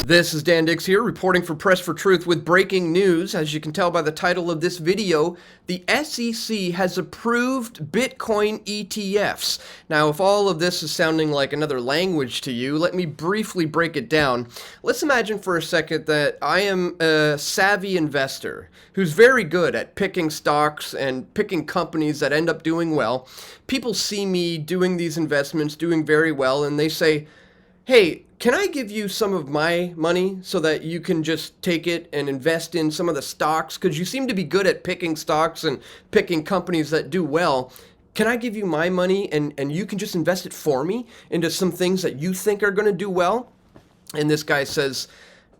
This is Dan Dix here, reporting for Press for Truth with breaking news. As you can tell by the title of this video, the SEC has approved Bitcoin ETFs. Now, if all of this is sounding like another language to you, let me briefly break it down. Let's imagine for a second that I am a savvy investor who's very good at picking stocks and picking companies that end up doing well. People see me doing these investments, doing very well, and they say, hey, can I give you some of my money so that you can just take it and invest in some of the stocks? Because you seem to be good at picking stocks and picking companies that do well. Can I give you my money and you can just invest it for me into some things that you think are going to do well? And this guy says,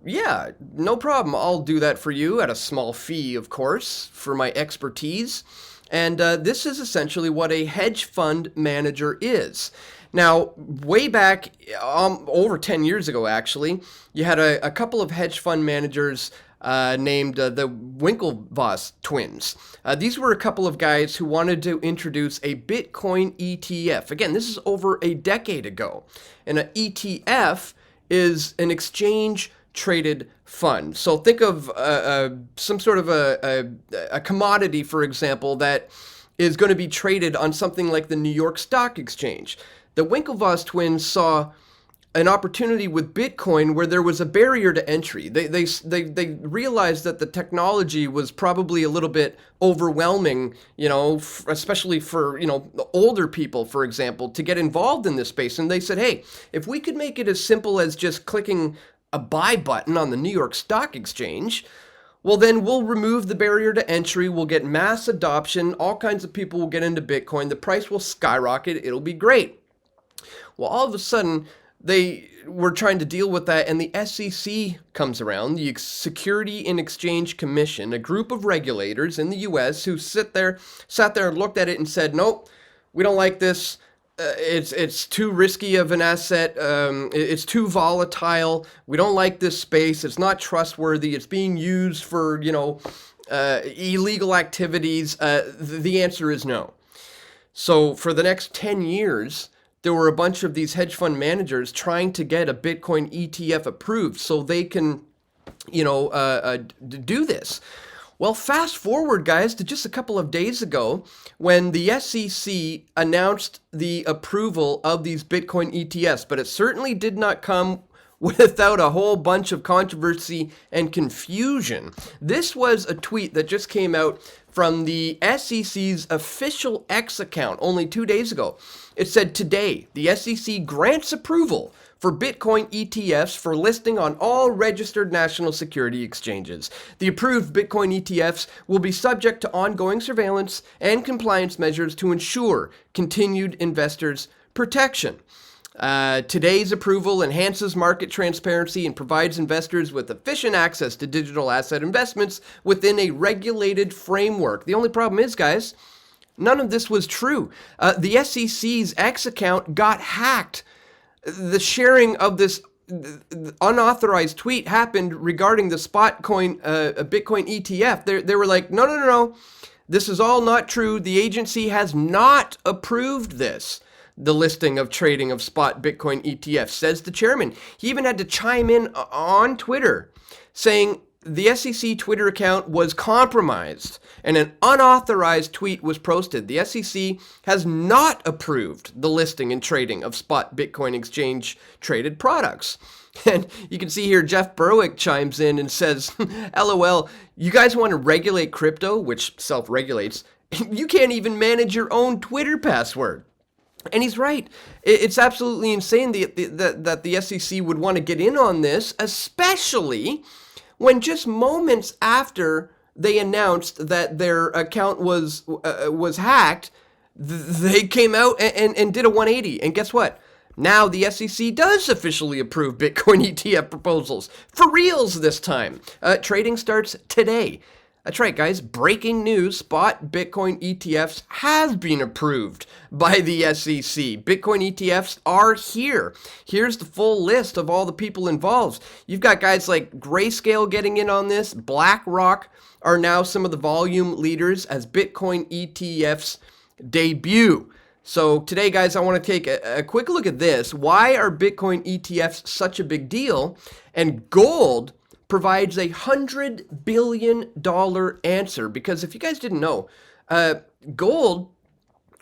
yeah, no problem. I'll do that for you at a small fee, of course, for my expertise. And this is essentially what a hedge fund manager is. Now, way back, over 10 years ago, actually, you had a couple of hedge fund managers named the Winklevoss twins. These were a couple of guys who wanted to introduce a Bitcoin ETF. Again, this is over a decade ago. And an ETF is an exchange-traded fund. So think of some sort of a commodity, for example, that is going to be traded on something like the New York Stock Exchange. The Winklevoss twins saw an opportunity with Bitcoin where there was a barrier to entry. They realized that the technology was probably a little bit overwhelming, especially for, older people, for example, to get involved in this space. And they said, hey, if we could make it as simple as just clicking a buy button on the New York Stock Exchange, well, then we'll remove the barrier to entry. We'll get mass adoption. All kinds of people will get into Bitcoin. The price will skyrocket. It'll be great. Well, all of a sudden, they were trying to deal with that, and the SEC comes around, the Securities and Exchange Commission, a group of regulators in the U.S. who sat there and looked at it and said, nope, we don't like this. It's too risky of an asset. It's too volatile. We don't like this space. It's not trustworthy. It's being used for, illegal activities. The answer is no. So for the next 10 years, there were a bunch of these hedge fund managers trying to get a Bitcoin ETF approved so they can, do this. Well, fast forward, guys, to just a couple of days ago when the SEC announced the approval of these Bitcoin ETFs, but it certainly did not come without a whole bunch of controversy and confusion. This was a tweet that just came out from the SEC's official X account only 2 days ago. It said, today, the SEC grants approval for Bitcoin ETFs for listing on all registered national security exchanges. The approved Bitcoin ETFs will be subject to ongoing surveillance and compliance measures to ensure continued investors' protection. Today's approval enhances market transparency and provides investors with efficient access to digital asset investments within a regulated framework. The only problem is, guys, none of this was true. The SEC's X account got hacked. The sharing of this unauthorized tweet happened regarding the spot coin, Bitcoin ETF. They were like, no. This is all not true. The agency has not approved this. The listing of trading of spot Bitcoin ETF, says the chairman. He even had to chime in on Twitter saying the SEC Twitter account was compromised and an unauthorized tweet was posted. The SEC has not approved the listing and trading of spot Bitcoin exchange traded products. And you can see here Jeff Berwick chimes in and says, LOL, you guys want to regulate crypto, which self-regulates. You can't even manage your own Twitter password. And he's right. It's absolutely insane that the SEC would want to get in on this, especially when just moments after they announced that their account was hacked, they came out and did a 180. And guess what? Now the SEC does officially approve Bitcoin ETF proposals. For reals this time. Trading starts today. That's right, guys. Breaking news. Spot Bitcoin ETFs has been approved by the SEC. Bitcoin ETFs are here. Here's the full list of all the people involved. You've got guys like Grayscale getting in on this. BlackRock are now some of the volume leaders as Bitcoin ETFs debut. So today, guys, I want to take a quick look at this. Why are Bitcoin ETFs such a big deal? And gold provides a $100 billion answer. Because if you guys didn't know, gold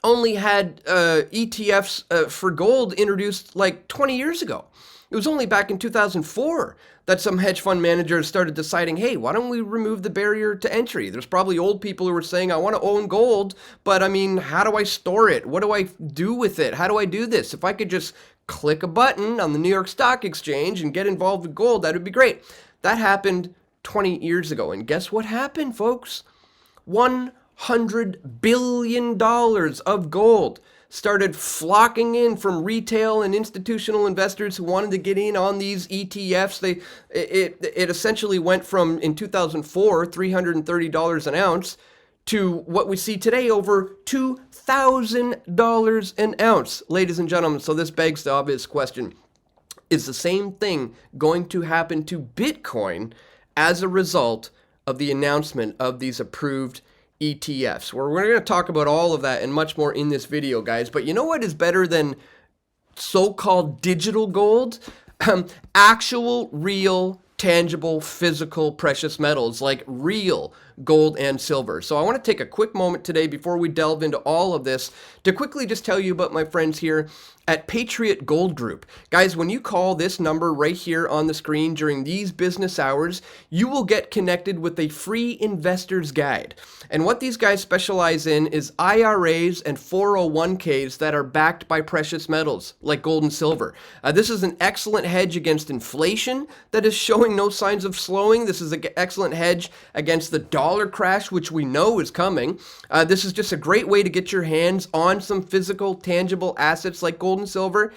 only had ETFs for gold introduced like 20 years ago. It was only back in 2004 that some hedge fund managers started deciding, hey, why don't we remove the barrier to entry? There's probably old people who were saying, I want to own gold, but I mean, how do I store it? What do I do with it? How do I do this? If I could just click a button on the New York Stock Exchange and get involved with gold, that would be great. That happened 20 years ago. And guess what happened, folks? $100 billion of gold started flocking in from retail and institutional investors who wanted to get in on these ETFs. It essentially went from, in 2004, $330 an ounce to what we see today, over $2,000 an ounce, ladies and gentlemen. So this begs the obvious question. Is the same thing going to happen to Bitcoin as a result of the announcement of these approved ETFs? We're going to talk about all of that and much more in this video, guys. But you know what is better than so-called digital gold? Actual, real, tangible, physical precious metals like real gold and silver. So I want to take a quick moment today before we delve into all of this to quickly just tell you about my friends here at Patriot Gold Group. Guys, when you call this number right here on the screen during these business hours, you will get connected with a free investor's guide. And what these guys specialize in is IRAs and 401ks that are backed by precious metals like gold and silver. This is an excellent hedge against inflation that is showing no signs of slowing. This is an excellent hedge against the dollar crash, which we know is coming. This is just a great way to get your hands on some physical, tangible assets like gold and silver.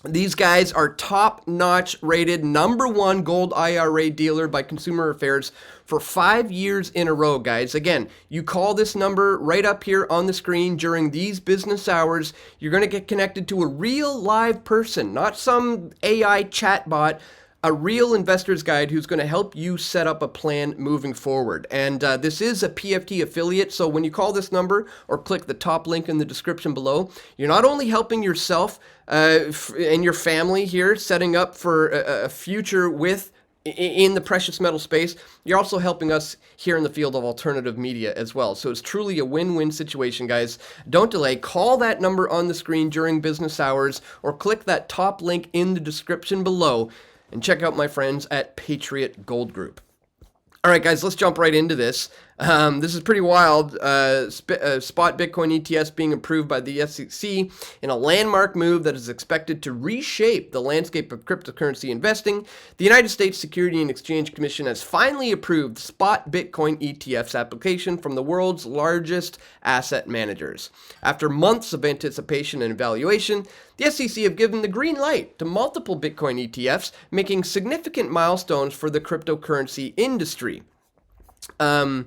These guys are top-notch rated #1 gold IRA dealer by Consumer Affairs for 5 years in a row, guys. Again, you call this number right up here on the screen during these business hours. You're going to get connected to a real live person, not some AI chatbot, a real investor's guide who's going to help you set up a plan moving forward. And this is a PFT affiliate, so when you call this number or click the top link in the description below, you're not only helping yourself and your family here setting up for a future in the precious metal space, you're also helping us here in the field of alternative media as well. So it's truly a win-win situation, guys. Don't delay. Call that number on the screen during business hours or click that top link in the description below and check out my friends at Patriot Gold Group. All right, guys, let's jump right into this. This is pretty wild. Spot Bitcoin ETFs being approved by the SEC in a landmark move that is expected to reshape the landscape of cryptocurrency investing. The United States Securities and Exchange Commission has finally approved Spot Bitcoin ETFs application from the world's largest asset managers. After months of anticipation and evaluation, the SEC have given the green light to multiple Bitcoin ETFs, making significant milestones for the cryptocurrency industry. As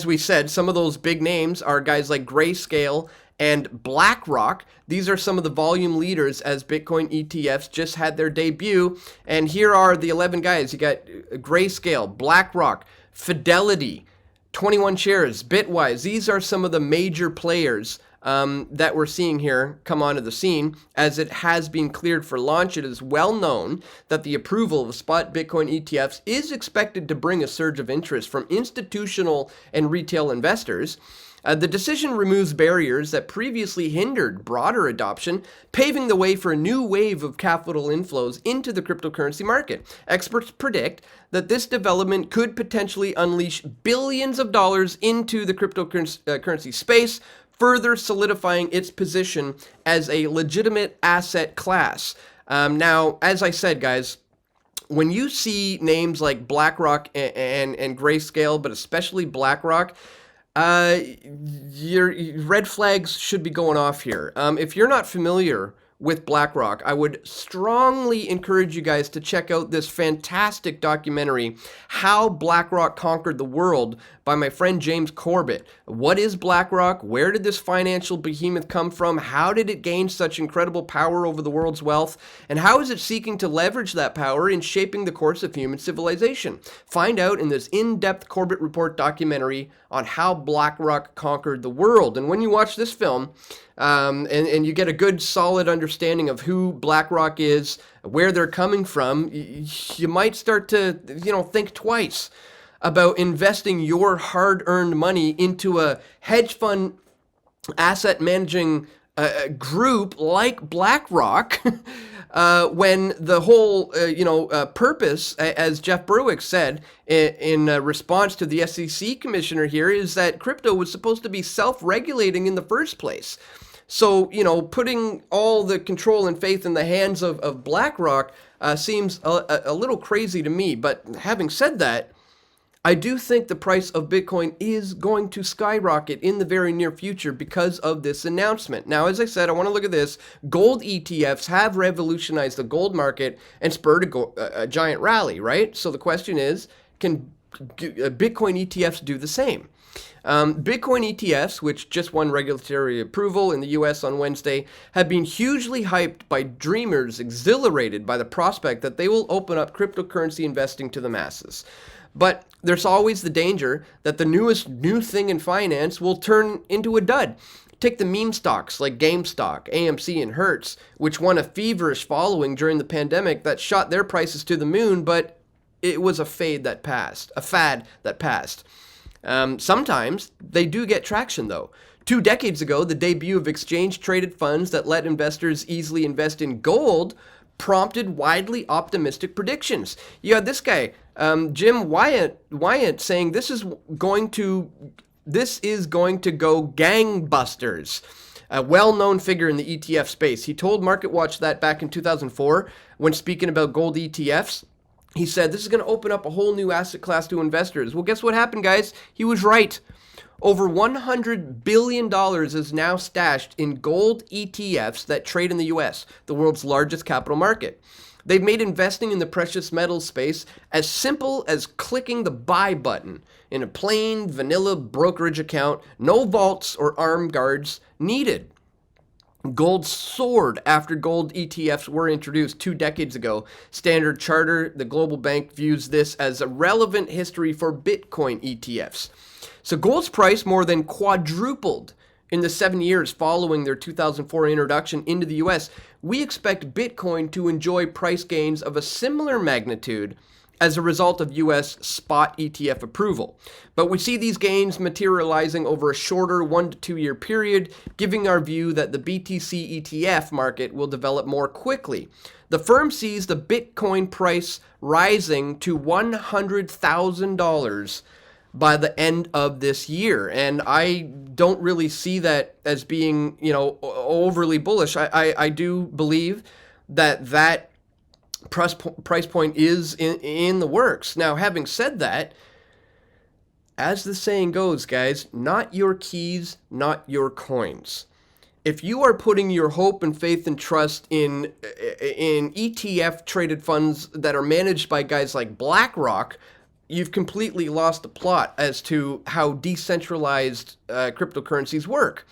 we said, some of those big names are guys like Grayscale and BlackRock. These are some of the volume leaders as Bitcoin ETFs just had their debut. And here are the 11 guys. You got Grayscale, BlackRock, Fidelity, 21 Shares, Bitwise. These are some of the major players that we're seeing here come onto the scene. As it has been cleared for launch, it is well known that the approval of spot Bitcoin ETFs is expected to bring a surge of interest from institutional and retail investors. The decision removes barriers that previously hindered broader adoption, paving the way for a new wave of capital inflows into the cryptocurrency market. Experts predict that this development could potentially unleash billions of dollars into the cryptocurrency space, further solidifying its position as a legitimate asset class. Now, as I said, guys, when you see names like BlackRock and Grayscale, but especially BlackRock, your red flags should be going off here. If you're not familiar with BlackRock, I would strongly encourage you guys to check out this fantastic documentary, How BlackRock Conquered the World, by my friend James Corbett. What is BlackRock? Where did this financial behemoth come from? How did it gain such incredible power over the world's wealth? And how is it seeking to leverage that power in shaping the course of human civilization? Find out in this in-depth Corbett Report documentary on how BlackRock conquered the world. And when you watch this film, and you get a good solid understanding of who BlackRock is, where they're coming from, you might start to, think twice about investing your hard-earned money into a hedge fund asset managing group like BlackRock, when the whole, purpose, as Jeff Berwick said in response to the SEC commissioner here, is that crypto was supposed to be self-regulating in the first place. So, putting all the control and faith in the hands of BlackRock seems a little crazy to me. But having said that, I do think the price of Bitcoin is going to skyrocket in the very near future because of this announcement. Now, as I said, I want to look at this. Gold ETFs have revolutionized the gold market and spurred a giant rally, right? So the question is, can Bitcoin ETFs do the same? Bitcoin ETFs, which just won regulatory approval in the US on Wednesday, have been hugely hyped by dreamers, exhilarated by the prospect that they will open up cryptocurrency investing to the masses. But there's always the danger that the newest new thing in finance will turn into a dud. Take the meme stocks like GameStop, AMC, and Hertz, which won a feverish following during the pandemic that shot their prices to the moon, but it was a fad that passed. Sometimes they do get traction, though. 2 decades ago, the debut of exchange-traded funds that let investors easily invest in gold prompted widely optimistic predictions. You had this guy, Jim Wyatt, saying this is going to go gangbusters. A well-known figure in the ETF space. He told MarketWatch that back in 2004 when speaking about gold ETFs. He said, this is going to open up a whole new asset class to investors. Well, guess what happened, guys? He was right. Over $100 billion is now stashed in gold ETFs that trade in the US, the world's largest capital market. They've made investing in the precious metals space as simple as clicking the buy button in a plain vanilla brokerage account, no vaults or armed guards needed. Gold soared after gold ETFs were introduced 2 decades ago. Standard Chartered, the global bank, views this as a relevant history for Bitcoin ETFs. So gold's price more than quadrupled in the 7 years following their 2004 introduction into the US. We expect Bitcoin to enjoy price gains of a similar magnitude as a result of US spot ETF approval. But we see these gains materializing over a shorter 1 to 2 year period, giving our view that the BTC ETF market will develop more quickly. The firm sees the Bitcoin price rising to $100,000 by the end of this year. And I don't really see that as being, overly bullish. I do believe that price point is in the works. Now, having said that, as the saying goes, guys, not your keys, not your coins. If you are putting your hope and faith and trust in ETF traded funds that are managed by guys like BlackRock, you've completely lost the plot as to how decentralized cryptocurrencies work.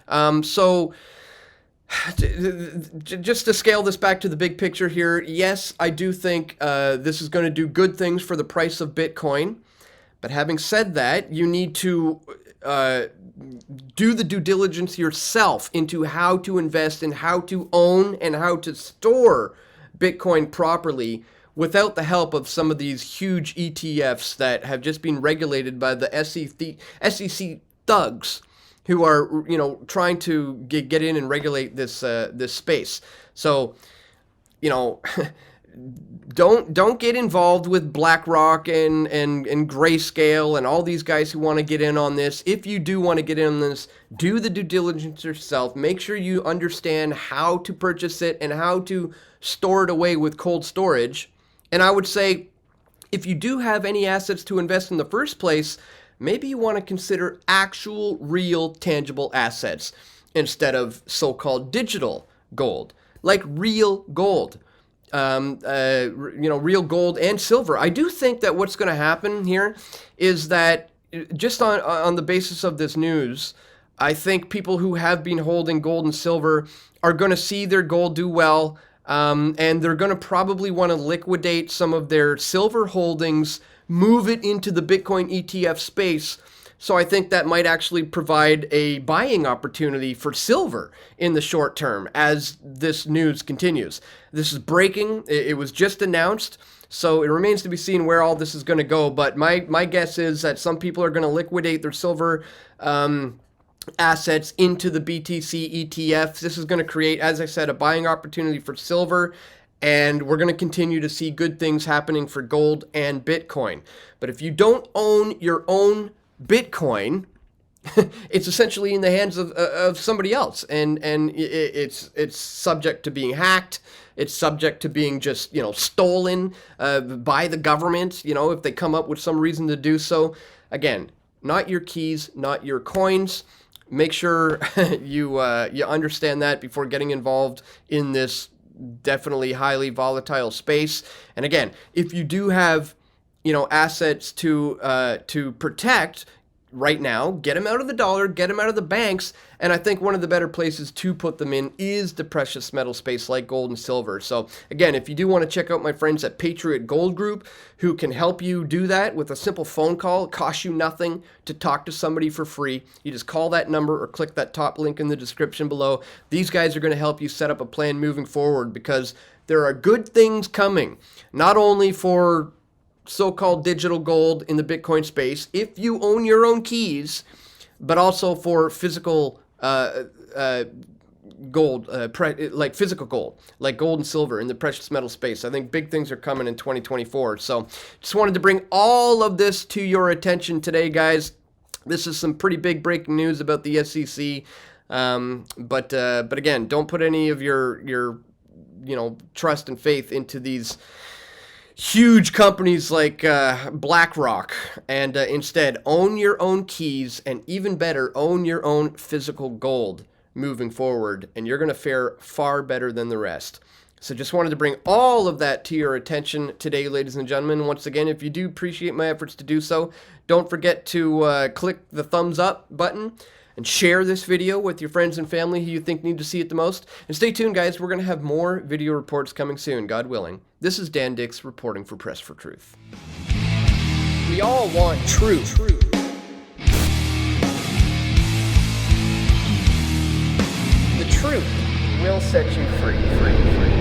So just to scale this back to the big picture here, yes, I do think this is going to do good things for the price of Bitcoin. But having said that, you need to do the due diligence yourself into how to invest and how to own and how to store Bitcoin properly without the help of some of these huge ETFs that have just been regulated by the SEC thugs who are, trying to get in and regulate this space. So, don't get involved with BlackRock and Grayscale and all these guys who want to get in on this. If you do want to get in on this, do the due diligence yourself. Make sure you understand how to purchase it and how to store it away with cold storage. And I would say, if you do have any assets to invest in the first place, maybe you want to consider actual, real, tangible assets instead of so-called digital gold. like real gold. Real gold and silver. I do think that what's going to happen here is that just on the basis of this news, I think people who have been holding gold and silver are going to see their gold do well, and they're going to probably want to liquidate some of their silver holdings, move it into the Bitcoin ETF space. So I think that might actually provide a buying opportunity for silver in the short term as this news continues. This is breaking. It was just announced, so it remains to be seen where all this is going to go. But my guess is that some people are going to liquidate their silver assets into the BTC ETFs. This is going to create, as I said, a buying opportunity for silver. And we're going to continue to see good things happening for gold and Bitcoin. But if you don't own your own Bitcoin, it's essentially in the hands of somebody else, and it's subject to being hacked. It's subject to being just stolen by the government. If they come up with some reason to do so. Again, not your keys, not your coins. Make sure you understand that before getting involved in this definitely highly volatile space. And again, if you do have assets to protect right now, get them out of the dollar, get them out of the banks, and I think one of the better places to put them in is the precious metal space like gold and silver. So again, if you do want to check out my friends at Patriot Gold Group, who can help you do that with a simple phone call, it costs you nothing to talk to somebody for free. You just call that number or click that top link in the description below. These guys are going to help you set up a plan moving forward, because there are good things coming, not only for so-called digital gold in the Bitcoin space, if you own your own keys, but also for physical gold, like physical gold, like gold and silver in the precious metal space. I think big things are coming in 2024. So just wanted to bring all of this to your attention today, guys. This is some pretty big breaking news about the SEC. But again, don't put any of your trust and faith into these huge companies like BlackRock, and instead own your own keys, and even better, own your own physical gold moving forward, and you're going to fare far better than the rest. So just wanted to bring all of that to your attention today, ladies and gentlemen. Once again, if you do appreciate my efforts to do so, don't forget to click the thumbs up button and share this video with your friends and family who you think need to see it the most. And stay tuned, guys. We're going to have more video reports coming soon, God willing. This is Dan Dix reporting for Press for Truth. We all want truth. The truth will set you free.